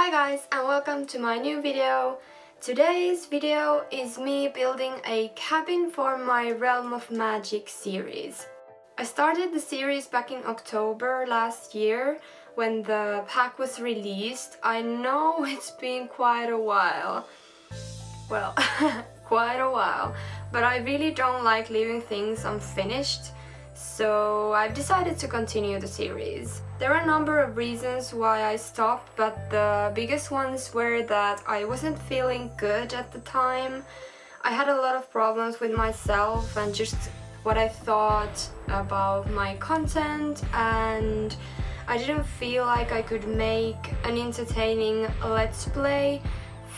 Hi guys and welcome to my new video. Today's video is me building a cabin for my Realm of Magic series. I started the series back in October last year when the pack was released. I know it's been quite a while. Well, quite a while. But I really don't like leaving things unfinished, so I've decided to continue the series. There are a number of reasons why I stopped, but the biggest ones were that I wasn't feeling good at the time. I had a lot of problems with myself and just what I thought about my content, and I didn't feel like I could make an entertaining Let's Play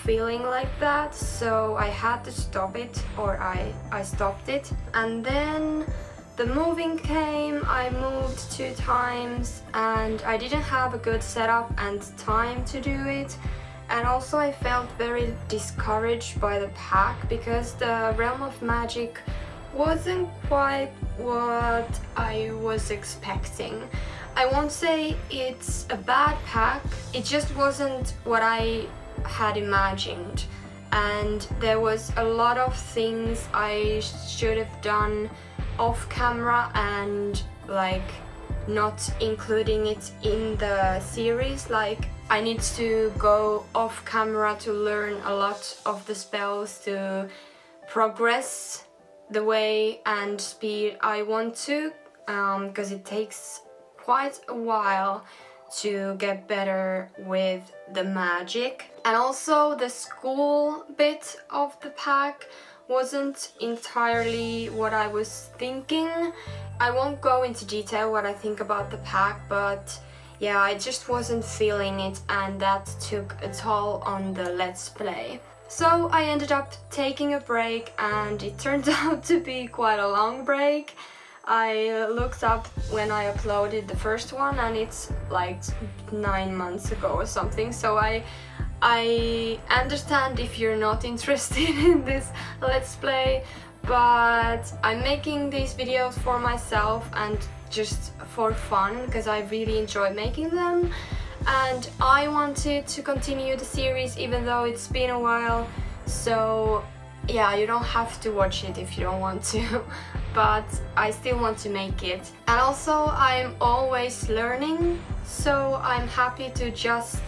feeling like that, so I had to stop it, or I stopped it. And then the moving came. I moved 2 times and I didn't have a good setup and time to do it, and also I felt very discouraged by the pack because the Realm of Magic wasn't quite what I was expecting. I won't say it's a bad pack, it just wasn't what I had imagined, and there was a lot of things I should have done off camera and like not including it in the series. Like I need to go off camera to learn a lot of the spells to progress the way and speed I want to, because it takes quite a while to get better with the magic. And also the school bit of the pack wasn't entirely what I was thinking. I won't go into detail what I think about the pack, but yeah, I just wasn't feeling it, and that took a toll on the Let's Play. So I ended up taking a break, and it turned out to be quite a long break. I looked up when I uploaded the first one and it's like 9 months ago or something, so I understand if you're not interested in this Let's Play, but I'm making these videos for myself and just for fun because I really enjoy making them, and I wanted to continue the series even though it's been a while. So yeah, you don't have to watch it if you don't want to, but I still want to make it. And also I'm always learning, so I'm happy to just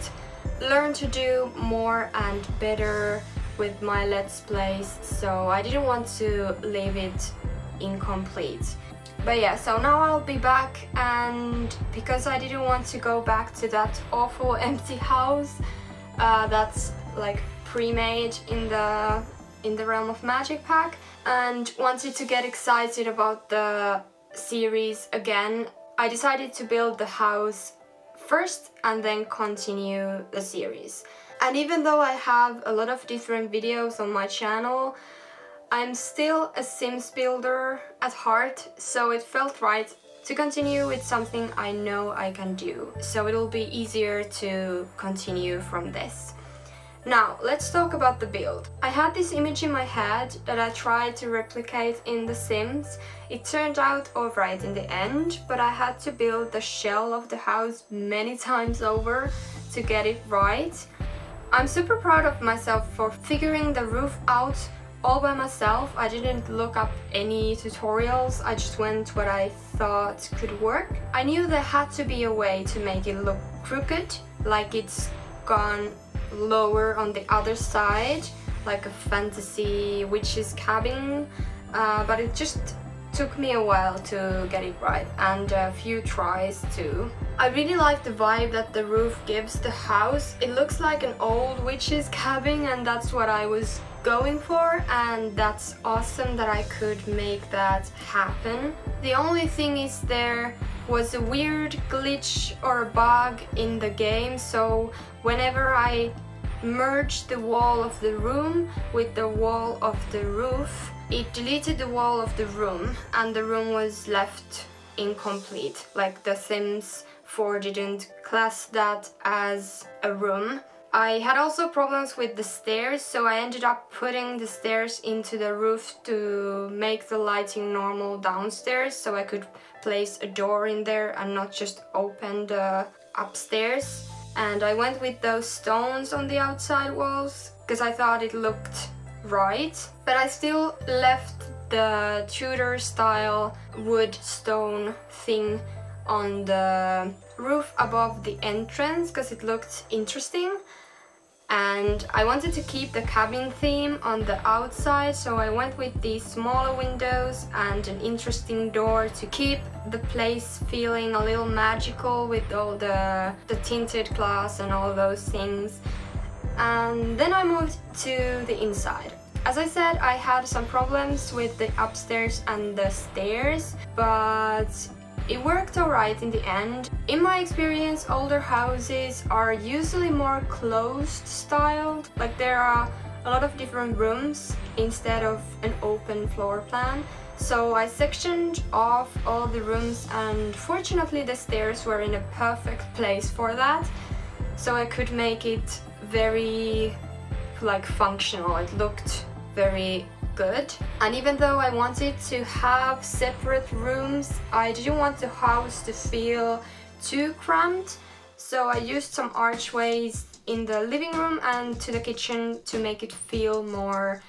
learn to do more and better with my Let's Plays, so I didn't want to leave it incomplete. But yeah, so now I'll be back, and because I didn't want to go back to that awful empty house that's like pre-made in the Realm of Magic pack, and wanted to get excited about the series again, I decided to build the house first and then continue the series. And even though I have a lot of different videos on my channel, I'm still a Sims builder at heart, so it felt right to continue with something I know I can do, so it'll be easier to continue from this. Now, let's talk about the build. I had this image in my head that I tried to replicate in The Sims. It turned out alright in the end, but I had to build the shell of the house many times over to get it right. I'm super proud of myself for figuring the roof out all by myself. I didn't look up any tutorials, I just went what I thought could work. I knew there had to be a way to make it look crooked, like it's gone lower on the other side, like a fantasy witch's cabin, but it just took me a while to get it right, and a few tries too. I really like the vibe that the roof gives the house. It looks like an old witch's cabin, and that's what I was going for, and that's awesome that I could make that happen. The only thing is there was a weird glitch or a bug in the game, so whenever I merged the wall of the room with the wall of the roof, it deleted the wall of the room and the room was left incomplete. Like the Sims 4 didn't class that as a room. I had also problems with the stairs, so I ended up putting the stairs into the roof to make the lighting normal downstairs, so I could place a door in there and not just open the upstairs. and I went with those stones on the outside walls because I thought it looked right, but I still left the Tudor style wood stone thing on the roof above the entrance because it looked interesting. And I wanted to keep the cabin theme on the outside, so I went with these smaller windows and an interesting door to keep the place feeling a little magical with all the tinted glass and all those things. And then I moved to the inside. As I said, I had some problems with the upstairs and the stairs, but it worked alright in the end. In my experience, older houses are usually more closed styled, like there are a lot of different rooms instead of an open floor plan. So I sectioned off all the rooms, and fortunately the stairs were in a perfect place for that. So I could make it very functional. It looked very good. And even though I wanted to have separate rooms, I didn't want the house to feel too cramped, so I used some archways in the living room and to the kitchen to make it feel more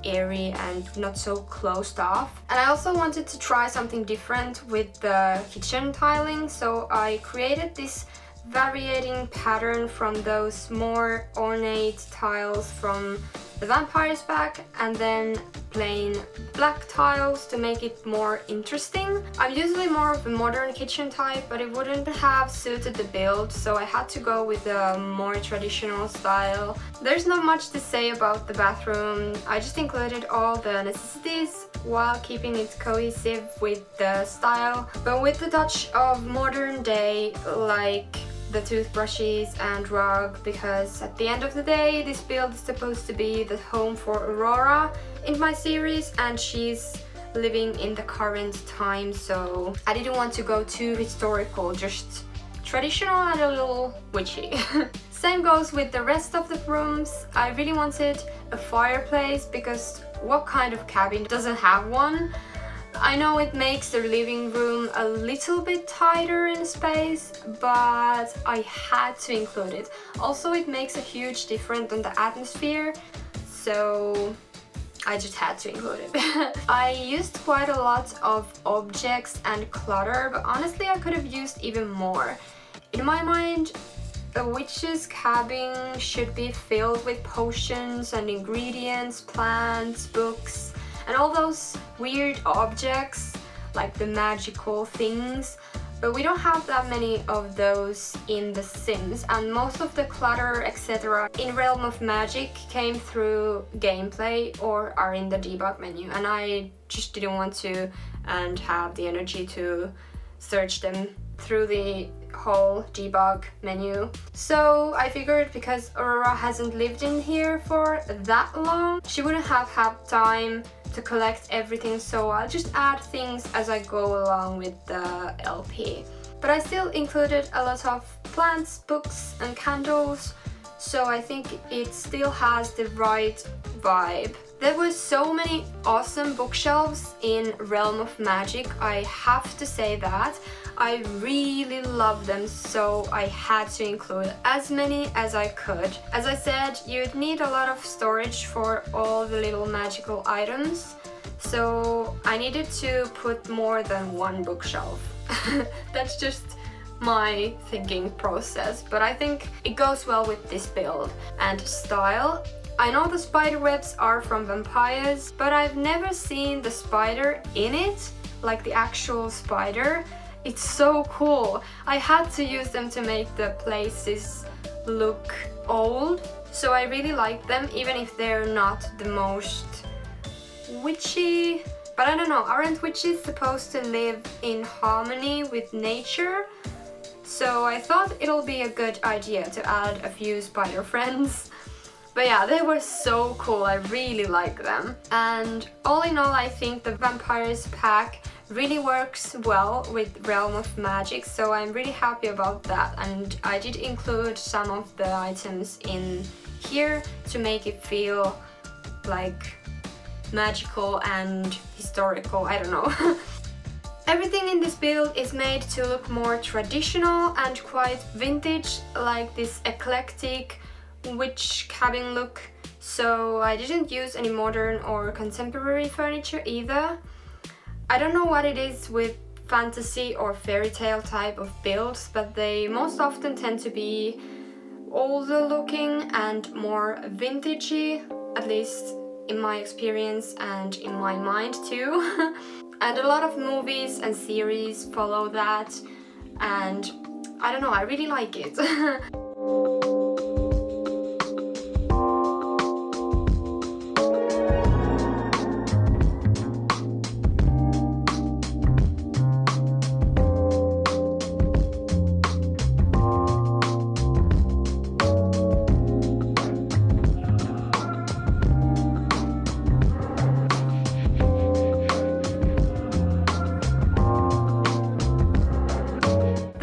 airy and not so closed off. And I also wanted to try something different with the kitchen tiling, so I created this varying pattern from those more ornate tiles from the Vampire's Pack, and then plain black tiles to make it more interesting. I'm usually more of a modern kitchen type, but it wouldn't have suited the build, so I had to go with a more traditional style. There's not much to say about the bathroom. I just included all the necessities while keeping it cohesive with the style, but with the touch of modern day, like the toothbrushes and rug, because at the end of the day this build is supposed to be the home for Aurora in my series, and she's living in the current time, so I didn't want to go too historical, just traditional and a little witchy. Same goes with the rest of the rooms. I really wanted a fireplace because what kind of cabin doesn't have one? I know it makes the living room a little bit tighter in space, but I had to include it. Also, it makes a huge difference on the atmosphere, so I just had to include it. I used quite a lot of objects and clutter, but honestly I could have used even more. In my mind, a witch's cabin should be filled with potions and ingredients, plants, books, and all those weird objects, like the magical things, but we don't have that many of those in The Sims, and most of the clutter, etc. in Realm of Magic came through gameplay or are in the debug menu, and I just didn't want to and have the energy to search them through the whole debug menu. So I figured because Aurora hasn't lived in here for that long, she wouldn't have had time to collect everything, so I'll just add things as I go along with the LP. But I still included a lot of plants, books and candles, so I think it still has the right vibe. There were so many awesome bookshelves in Realm of Magic, I have to say that. I really love them, so I had to include as many as I could. As I said, you'd need a lot of storage for all the little magical items, so I needed to put more than one bookshelf. That's just my thinking process, but I think it goes well with this build and style. I know the spider webs are from vampires, but I've never seen the spider in it, like the actual spider. It's so cool. I had to use them to make the places look old, so I really like them, even if they're not the most witchy. But I don't know, aren't witches supposed to live in harmony with nature? So I thought it'll be a good idea to add a few spider friends. But yeah, they were so cool, I really like them. And all in all, I think the Vampire's Pack really works well with Realm of Magic, so I'm really happy about that. And I did include some of the items in here to make it feel like magical and historical, I don't know. Everything in this build is made to look more traditional and quite vintage, like this eclectic witch cabin look. So I didn't use any modern or contemporary furniture either. I don't know what it is with fantasy or fairy tale type of builds, but they most often tend to be older looking and more vintagey, at least in my experience and in my mind too. And a lot of movies and series follow that, and I don't know, I really like it.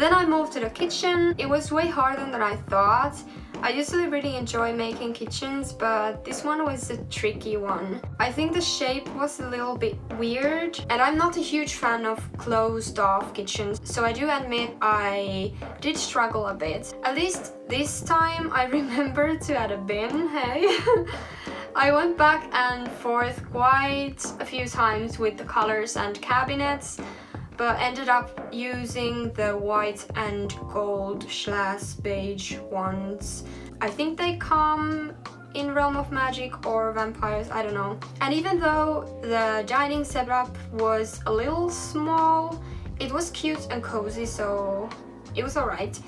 Then I moved to the kitchen. It was way harder than I thought. I usually really enjoy making kitchens, but this one was a tricky one. I think the shape was a little bit weird, and I'm not a huge fan of closed off kitchens, so I do admit I did struggle a bit. At least this time I remembered to add a bin, hey? I went back and forth quite a few times with the colors and cabinets, but ended up using the white and gold / beige ones. I think they come in Realm of Magic or Vampires, I don't know. And even though the dining setup was a little small, it was cute and cozy, so it was alright.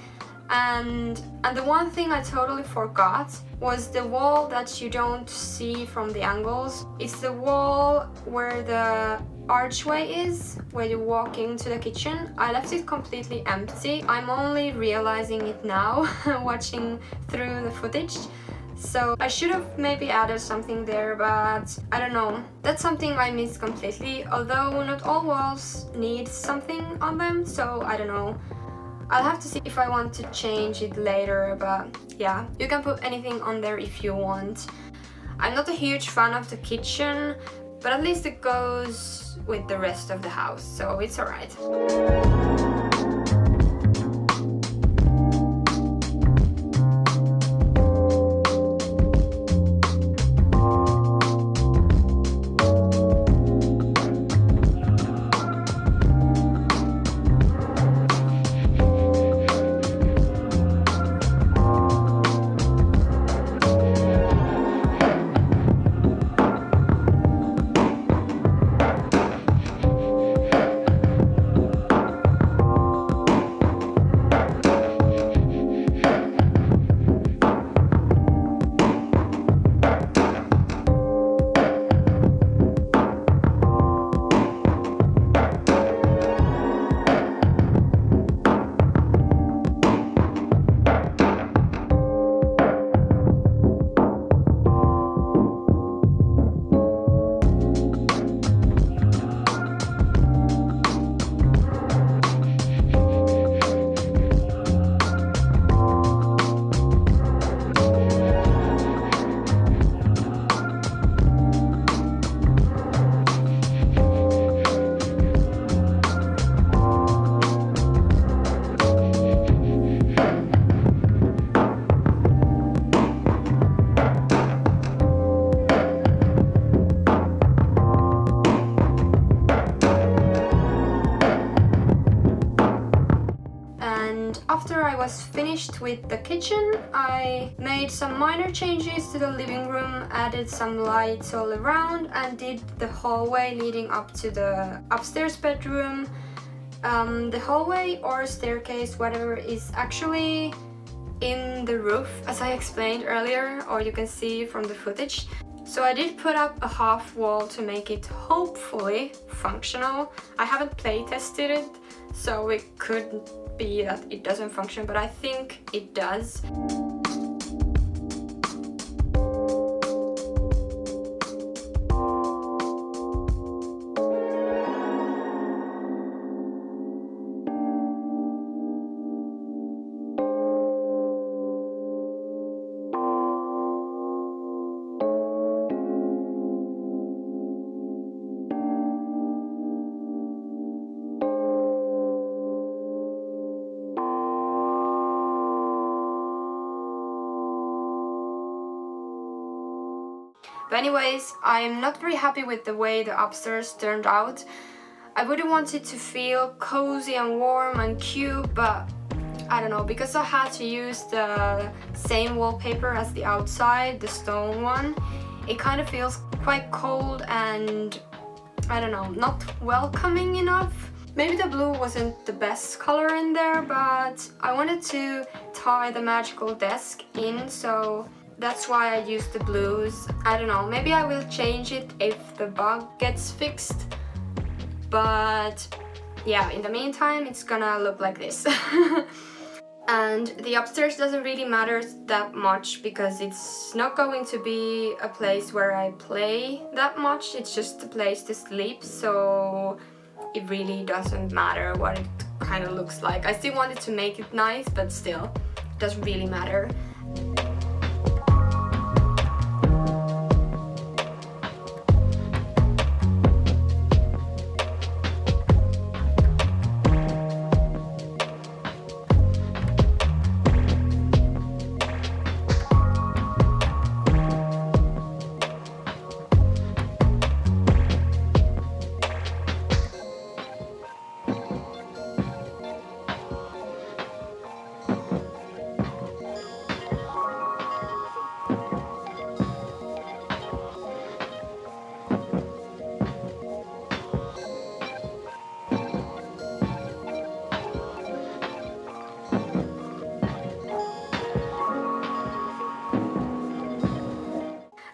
And the one thing I totally forgot was the wall that you don't see from the angles. It's the wall where the archway is, where you walk into the kitchen. I left it completely empty. I'm only realizing it now, watching through the footage. So I should have maybe added something there, but I don't know. That's something I missed completely, although not all walls need something on them, so I don't know. I'll have to see if I want to change it later, but yeah, you can put anything on there if you want. I'm not a huge fan of the kitchen, but at least it goes with the rest of the house, so it's alright. After I was finished with the kitchen, I made some minor changes to the living room, added some lights all around, and did the hallway leading up to the upstairs bedroom. The hallway or staircase, whatever, is actually in the roof, as I explained earlier, or you can see from the footage. So I did put up a half wall to make it hopefully functional. I haven't play tested it, so it could be that it doesn't function, but I think it does. But anyways, I'm not very happy with the way the upstairs turned out. I would have wanted to feel cozy and warm and cute, but I don't know, because I had to use the same wallpaper as the outside, the stone one, it kind of feels quite cold and I don't know, not welcoming enough. Maybe the blue wasn't the best color in there, but I wanted to tie the magical desk in, so that's why I used the blues. I don't know, maybe I will change it if the bug gets fixed. But yeah, in the meantime, it's gonna look like this. And the upstairs doesn't really matter that much because it's not going to be a place where I play that much. It's just a place to sleep, so it really doesn't matter what it kind of looks like. I still wanted to make it nice, but still, it doesn't really matter.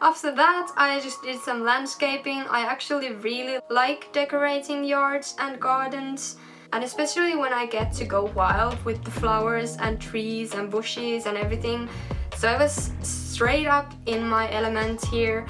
After that, I just did some landscaping. I actually really like decorating yards and gardens, and especially when I get to go wild with the flowers and trees and bushes and everything. So I was straight up in my element here.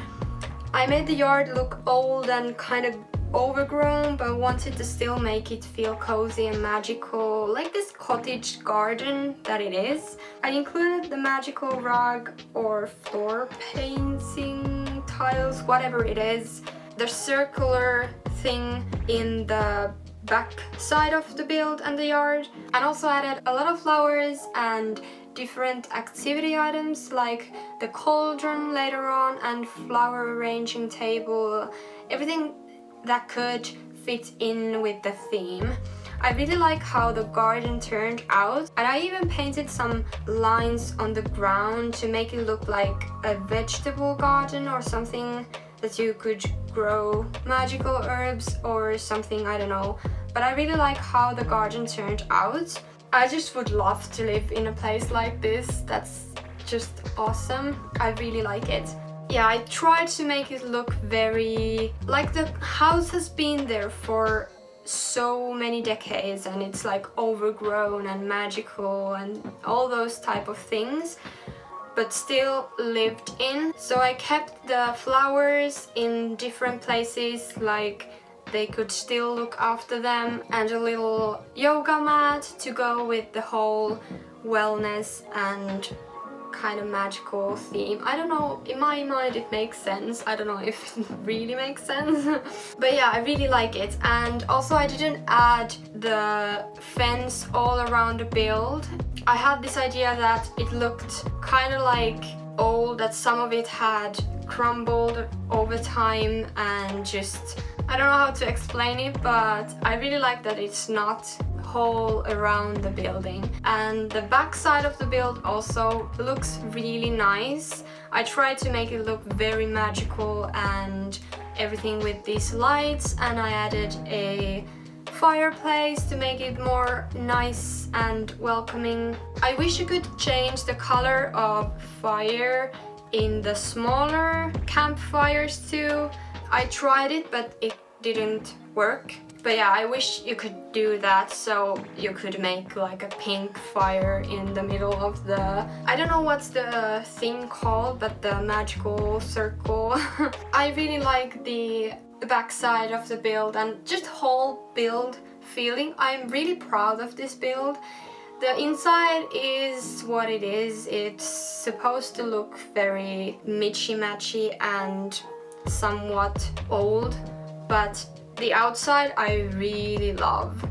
I made the yard look old and kind of overgrown, but wanted to still make it feel cozy and magical, like this cottage garden that it is. I included the magical rug or floor painting tiles, whatever it is, the circular thing in the back side of the build and the yard, and also added a lot of flowers and different activity items like the cauldron later on and flower arranging table, everything that could fit in with the theme. I really like how the garden turned out, and I even painted some lines on the ground to make it look like a vegetable garden or something that you could grow magical herbs or something, I don't know. But I really like how the garden turned out. I just would love to live in a place like this. That's just awesome. I really like it. Yeah, I tried to make it look very like the house has been there for so many decades and it's like overgrown and magical and all those type of things, but still lived in. So I kept the flowers in different places, like they could still look after them, and a little yoga mat to go with the whole wellness and kind of magical theme. I don't know, in my mind it makes sense. I don't know if it really makes sense. But yeah, I really like it. And also I didn't add the fence all around the build. I had this idea that it looked kind of like old, that some of it had crumbled over time and just, I don't know how to explain it, but I really like that it's not whole around the building. And the back side of the build also looks really nice. I tried to make it look very magical and everything with these lights, and I added a fireplace to make it more nice and welcoming. I wish you could change the color of fire in the smaller campfires too. I tried it, but it didn't work. But yeah, I wish you could do that, so you could make like a pink fire in the middle of the, I don't know what's the thing called, but the magical circle. I really like the back side of the build and just whole build feeling. I'm really proud of this build. The inside is what it is. It's supposed to look very mitchy-matchy and somewhat old, but the outside I really love.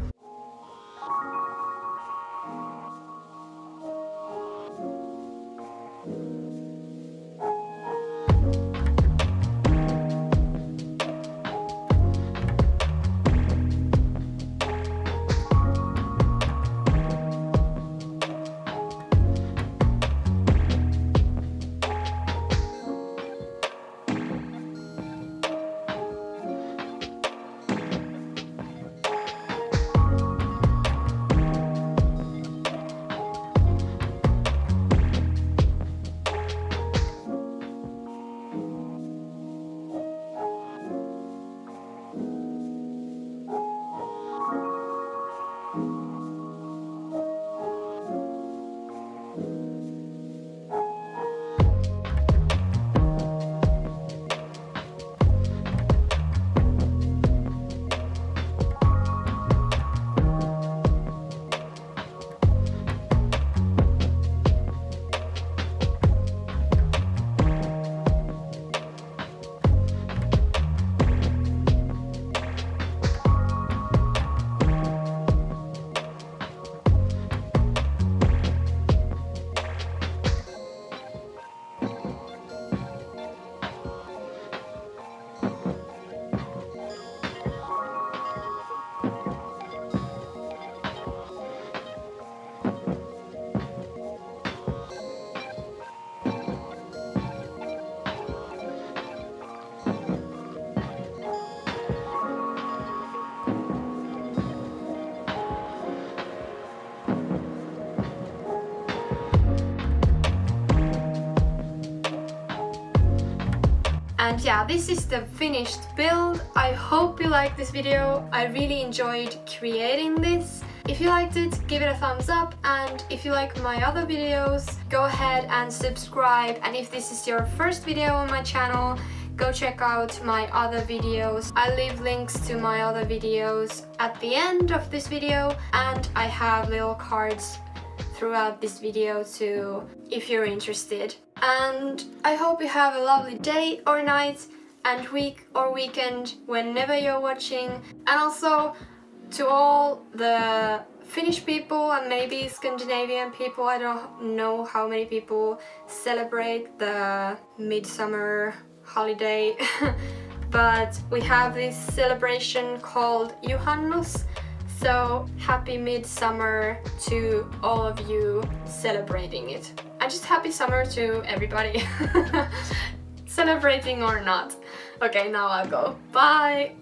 And yeah, this is the finished build. I hope you liked this video. I really enjoyed creating this. If you liked it, give it a thumbs up, and if you like my other videos, go ahead and subscribe. And if this is your first video on my channel, go check out my other videos. I leave links to my other videos at the end of this video, and I have little cards throughout this video too, if you're interested. And I hope you have a lovely day or night and week or weekend whenever you're watching. And also to all the Finnish people and maybe Scandinavian people, I don't know how many people celebrate the midsummer holiday, but we have this celebration called Juhannus. So happy midsummer to all of you celebrating it. And just happy summer to everybody, celebrating or not. Okay, now I'll go. Bye!